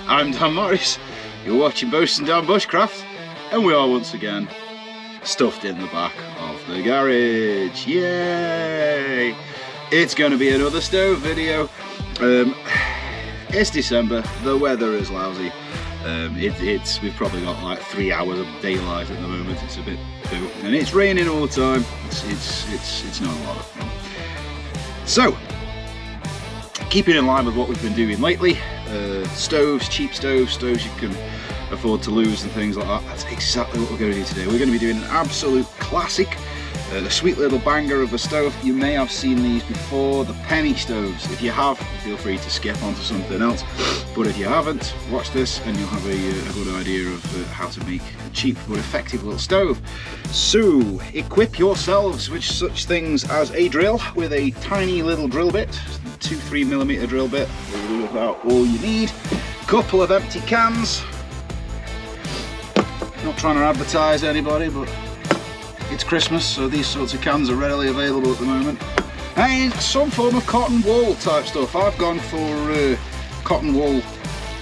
I'm Dan Morris, you're watching Boasting Dan Bushcraft, and we are once again stuffed in the back of the garage. Yay! It's going to be another stove video. It's December, the weather is lousy. We've probably got like 3 hours of daylight at the moment. It's a bit poo, and it's raining all the time. It's not a lot of fun. So, keeping in line with what we've been doing lately, stoves, cheap stoves you can afford to lose and things like that. That's exactly what we're going to do today. We're going to be doing an absolute classic, a sweet little banger of a stove. You may have seen these before, the penny stoves. If you have, feel free to skip onto something else, but if you haven't, watch this and you'll have a good idea of how to make a cheap but effective little stove. So equip yourselves with such things as a drill with a tiny little drill bit, 2-3mm drill bit, about all you need. Couple of empty cans. Not trying to advertise anybody, but it's Christmas, so these sorts of cans are readily available at the moment. And some form of cotton wool type stuff. I've gone for cotton wool,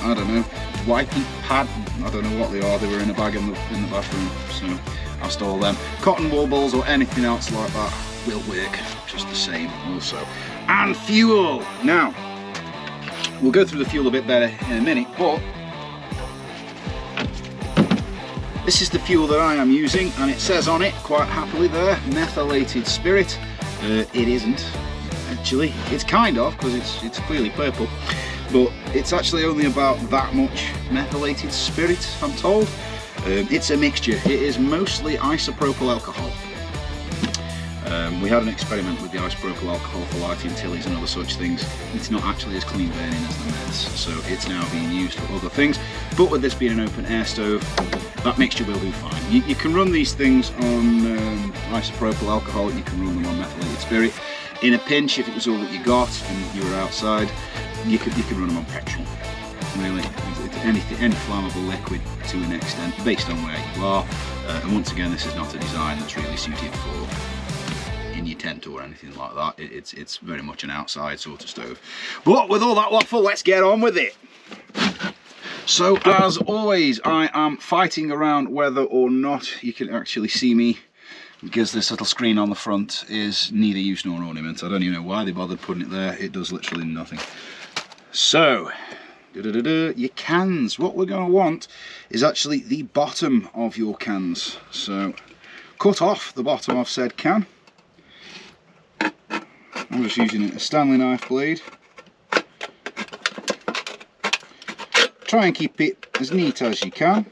I don't know, wiping pad, I don't know what they are. They were in a bag in the bathroom, so I stole them. Cotton wool balls or anything else like that will work just the same also. And fuel. Now, we'll go through the fuel a bit better in a minute, but this is the fuel that I am using, and it says on it quite happily there, methylated spirit. It isn't actually. It's kind of, because it's clearly purple, but it's actually only about that much methylated spirit, I'm told. It's a mixture. It is mostly isopropyl alcohol. We had an experiment with the isopropyl alcohol for lighting tillies and other such things. It's not actually as clean burning as the meths, so it's now being used for other things. But with this being an open air stove, that mixture will do fine. You can run these things on isopropyl alcohol, you can run them on methylated spirit. In a pinch, if it was all that you got and you were outside, you could run them on petrol. Really, any flammable liquid to an extent, based on where you are. And once again, this is not a design that's really suited for in your tent or anything like that. It's very much an outside sort of stove. But with all that waffle, let's get on with it. So as always, I am fighting around whether or not you can actually see me, because this little screen on the front is neither use nor ornament. I don't even know why they bothered putting it there. It does literally nothing. So, your cans. What we're going to want is actually the bottom of your cans. So, cut off the bottom of said can. I'm just using a Stanley knife blade. Try and keep it as neat as you can.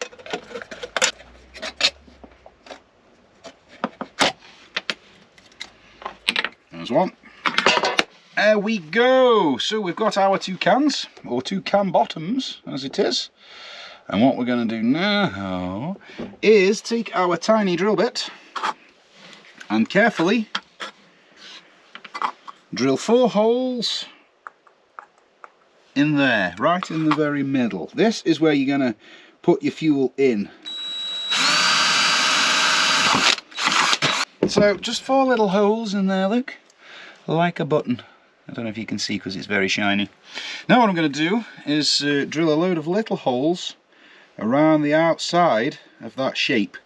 There's one. There we go. So we've got our two cans, or two can bottoms as it is. And what we're going to do now is take our tiny drill bit and carefully drill 4 holes in there, right in the very middle. This is where you're going to put your fuel in. So just 4 little holes in there, look, like a button. I don't know if you can see because it's very shiny. Now what I'm going to do is drill a load of little holes around the outside of that shape,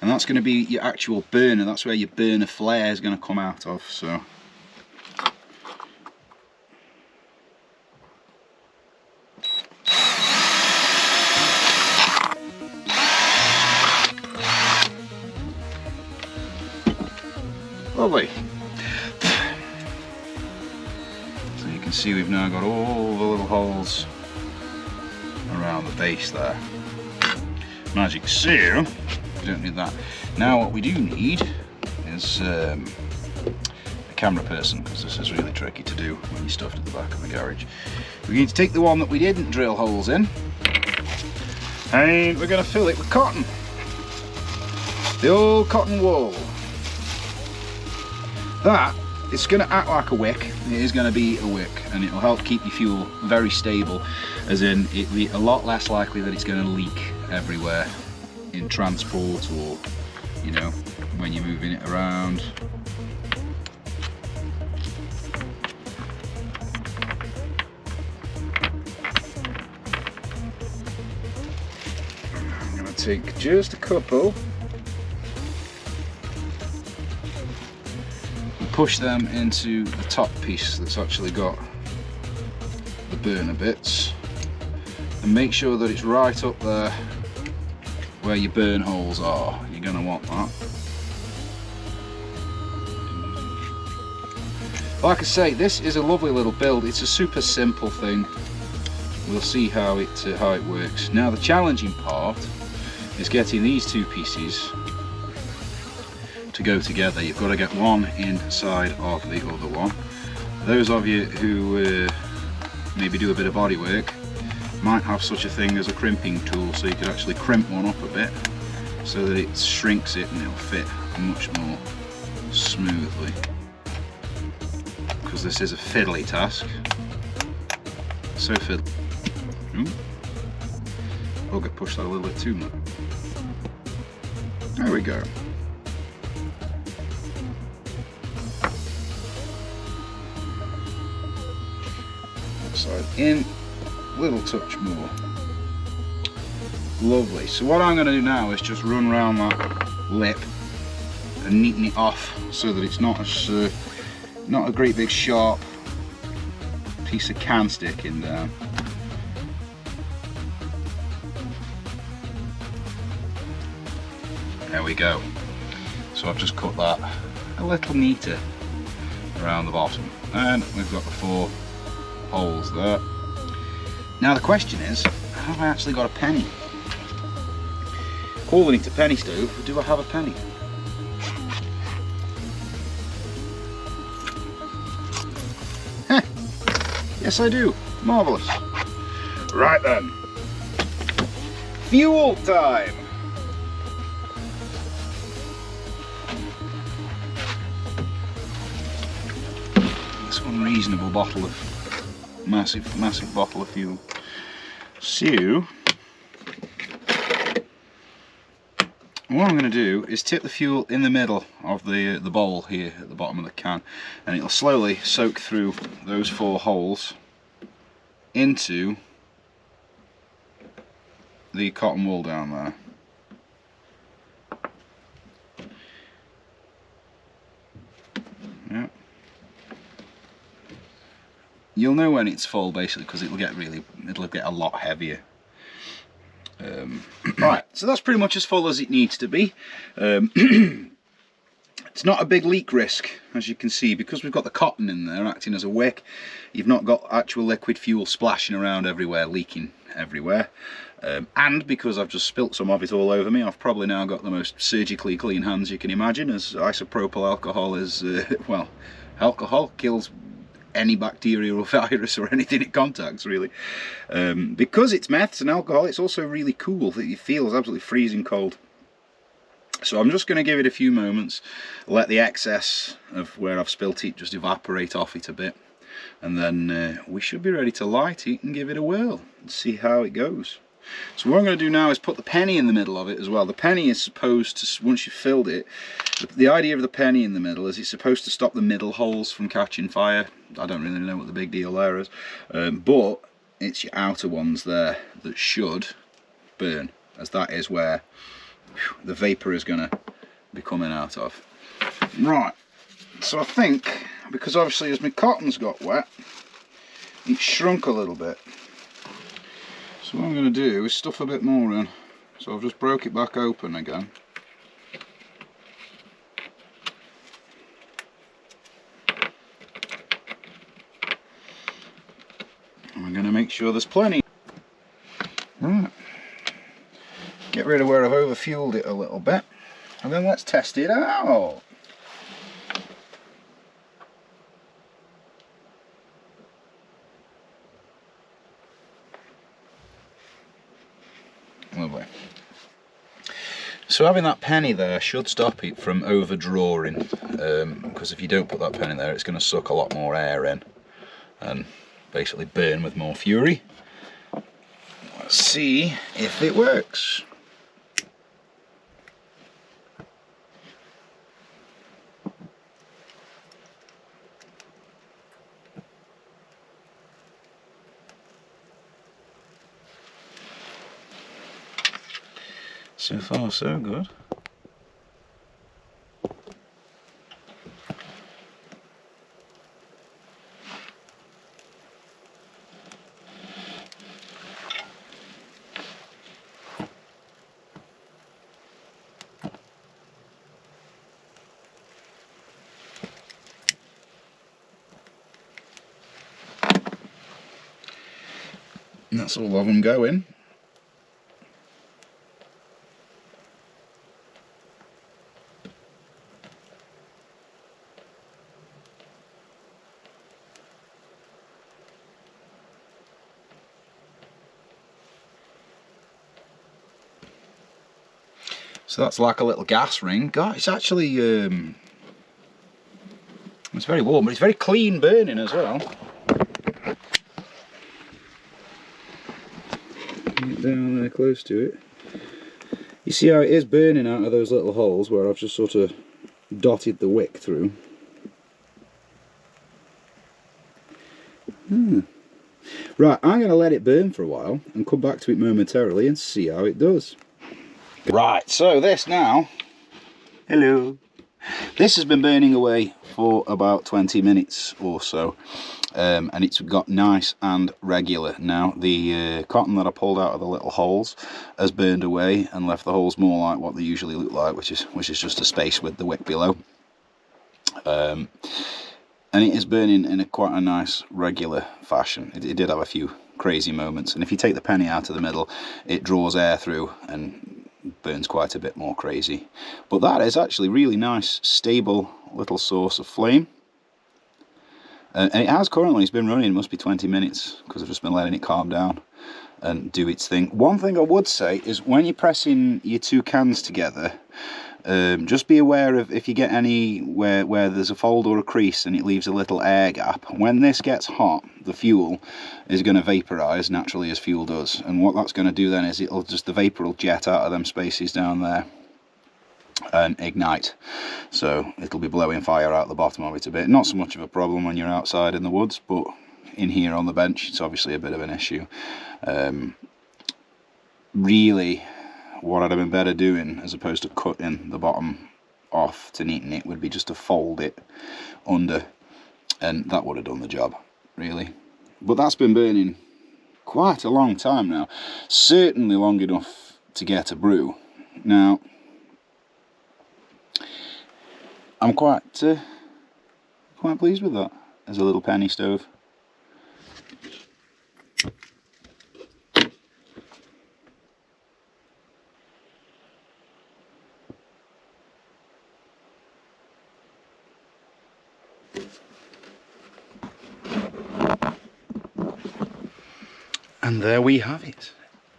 and that's going to be your actual burner. That's where your burner flare is going to come out of. So lovely. So you can see we've now got all the little holes around the base there. And as you can see, we don't need that. Now what we do need is a camera person, because this is really tricky to do when you're stuffed at the back of the garage. We need to take the one that we didn't drill holes in, and we're going to fill it with cotton. The old cotton wool. That, it's going to act like a wick. It is going to be a wick, and it will help keep your fuel very stable, as in it'll be a lot less likely that it's going to leak everywhere in transport, or you know, when you're moving it around. take just a couple and push them into the top piece that's actually got the burner bits, and make sure that it's right up there where your burn holes are. You're going to want that. Like I say, this is a lovely little build. It's a super simple thing. We'll see how it works. Now the challenging part is getting these two pieces to go together. You've got to get one inside of the other one. Those of you who maybe do a bit of body work might have such a thing as a crimping tool, so you could actually crimp one up a bit so that it shrinks it and it'll fit much more smoothly. Because this is a fiddly task. So fiddly. I'll get pushed out a little bit too much. There we go. That side in, a little touch more. Lovely. So what I'm going to do now is just run around that lip and neaten it off so that it's not as not a great big sharp piece of can sticking down. There we go. So I've just cut that a little neater around the bottom, and we've got the 4 holes there. Now the question is, have I actually got a penny? Calling it a penny stove, do I have a penny? Heh, yes I do. Marvellous. Right then, fuel time. Unreasonable bottle of massive bottle of fuel. So what I'm going to do is tip the fuel in the middle of the bowl here at the bottom of the can, and it'll slowly soak through those 4 holes into the cotton wool down there. Yeah. You'll know when it's full basically because it'll get a lot heavier. Right, so that's pretty much as full as it needs to be. It's not a big leak risk, as you can see, because we've got the cotton in there acting as a wick. You've not got actual liquid fuel splashing around everywhere, leaking everywhere. And because I've just spilt some of it all over me, I've probably now got the most surgically clean hands you can imagine, as isopropyl alcohol is, well, alcohol kills any bacteria or virus or anything it contacts, really. Because it's meths and alcohol, it's also really cool. It feels absolutely freezing cold. So I'm just going to give it a few moments, let the excess of where I've spilt it just evaporate off it a bit, and then we should be ready to light it and give it a whirl and see how it goes. So what I'm going to do now is put the penny in the middle of it as well. The penny is supposed to, once you've filled it, the idea of the penny in the middle is it's supposed to stop the middle holes from catching fire. I don't really know what the big deal there is, but it's your outer ones there that should burn, as that is where the vapour is going to be coming out of. Right, so I think, because obviously as my cotton's got wet, it's shrunk a little bit. So what I'm going to do is stuff a bit more in. So I've just broke it back open again. And I'm going to make sure there's plenty. Right. Get rid of where I've overfueled it a little bit. And then let's test it out. Lovely. So having that penny there should stop it from overdrawing, because if you don't put that penny there, it's going to suck a lot more air in and basically burn with more fury. Let's see if it works. So far, so good. And that's all of them going. So that's like a little gas ring. God, it's actually it's very warm, but it's very clean burning as well. Get down there close to it. You see how it is burning out of those little holes where I've just sort of dotted the wick through. Right, I'm going to let it burn for a while and come back to it momentarily and see how it does. Right, so this now, hello, this has been burning away for about 20 minutes or so, and it's got nice and regular. Now the cotton that I pulled out of the little holes has burned away and left the holes more like what they usually look like, which is just a space with the wick below. And it is burning in quite a nice regular fashion. It did have a few crazy moments, and if you take the penny out of the middle, it draws air through and burns quite a bit more crazy. But that is actually really nice, stable little source of flame. And it has currently, it's been running, it must be 20 minutes, because I've just been letting it calm down and do its thing. One thing I would say is when you're pressing your two cans together, just be aware of if you get any where there's a fold or a crease and it leaves a little air gap. When this gets hot, the fuel is going to vaporize naturally as fuel does, and what that's going to do then is the vapor will jet out of them spaces down there and ignite, so it'll be blowing fire out the bottom of it a bit. Not so much of a problem when you're outside in the woods, but in here on the bench it's obviously a bit of an issue. Really, what I'd have been better doing, as opposed to cutting the bottom off to neaten it, would be just to fold it under, and that would have done the job, really. But that's been burning quite a long time now, certainly long enough to get a brew. Now, I'm quite pleased with that as a little penny stove. And there we have it,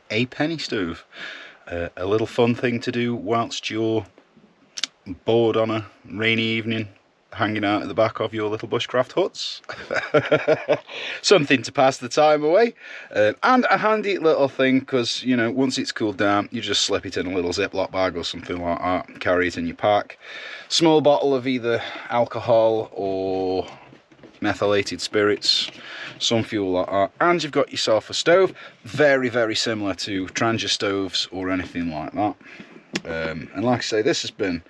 a penny stove. A little fun thing to do whilst you're bored on a rainy evening, hanging out at the back of your little bushcraft huts. Something to pass the time away, and a handy little thing, because, you know, once it's cooled down, you just slip it in a little Ziploc bag or something like that, carry it in your pack. Small bottle of either alcohol or methylated spirits, some fuel like that, and you've got yourself a stove. Very, very similar to Trangia stoves or anything like that. And like I say, this has been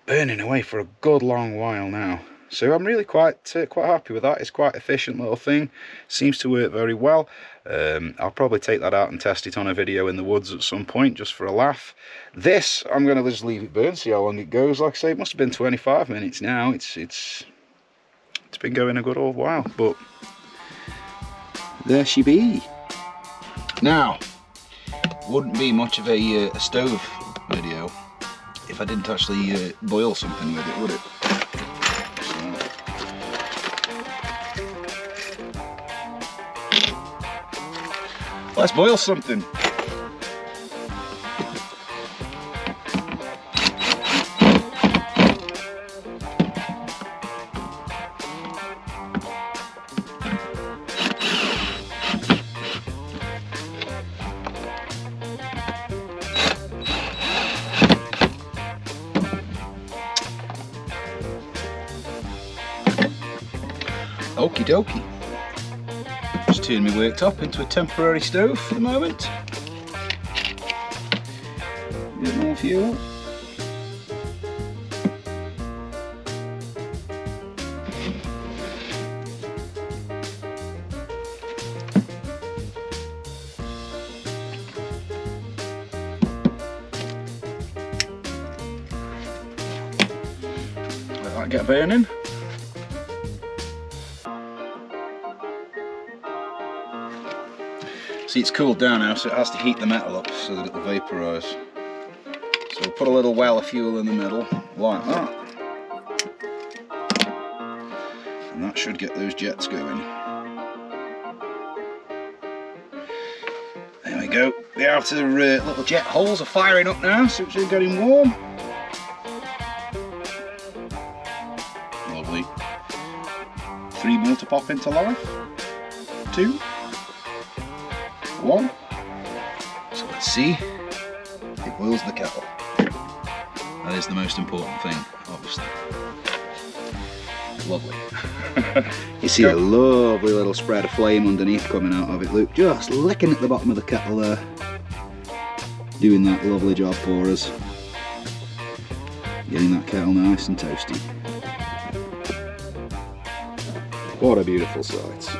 burning away for a good long while now, so I'm really quite happy with that. It's quite an efficient little thing, seems to work very well. I'll probably take that out and test it on a video in the woods at some point, just for a laugh. This, I'm going to just leave it burn, see how long it goes. Like I say, it must have been 25 minutes now. It's been going a good old while, but there she be. Now, wouldn't be much of a stove video if I didn't actually boil something with it, would it? So, let's boil something. Okie dokie. Just turn my worktop into a temporary stove for the moment. more fuel. Let that get burning. See, it's cooled down now, so it has to heat the metal up so that it'll vaporise. So we'll put a little well of fuel in the middle, like that. And that should get those jets going. There we go. The outer little jet holes are firing up now, so it's getting warm. Lovely. 3 more to pop into life. 2. 1. So let's see. It boils the kettle. That is the most important thing, obviously. Lovely. You see a lovely little spread of flame underneath coming out of it, Luke. Just licking at the bottom of the kettle there. Doing that lovely job for us. Getting that kettle nice and toasty. What a beautiful sight.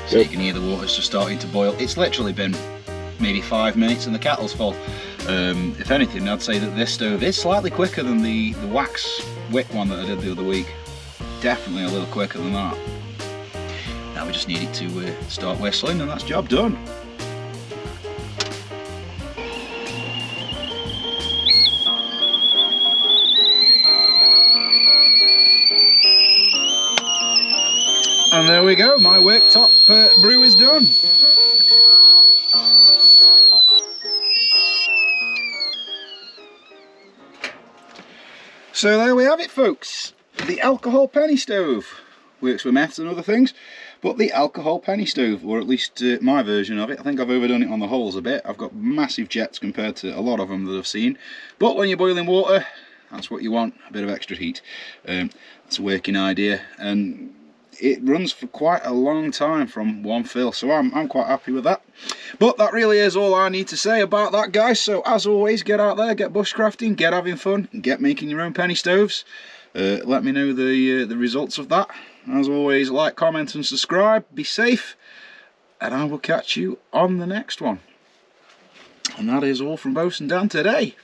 So you can hear the water's just starting to boil. It's literally been maybe 5 minutes and the kettle's full. If anything, I'd say that this stove is slightly quicker than the wax wick one that I did the other week. Definitely a little quicker than that. Now we just need it to start whistling and that's job done. And there we go, my worktop brew is done. So there we have it, folks. The alcohol penny stove. Works with meths and other things, but the alcohol penny stove, or at least my version of it. I think I've overdone it on the holes a bit. I've got massive jets compared to a lot of them that I've seen. But when you're boiling water, that's what you want, a bit of extra heat. That's a working idea, and it runs for quite a long time from one fill, so I'm quite happy with that. But that really is all I need to say about that, guys. So as always, get out there, get bushcrafting, get having fun, get making your own penny stoves. Let me know the results of that. As always, like, comment and subscribe. Be safe, and I will catch you on the next one. And that is all from Bosun Dan today.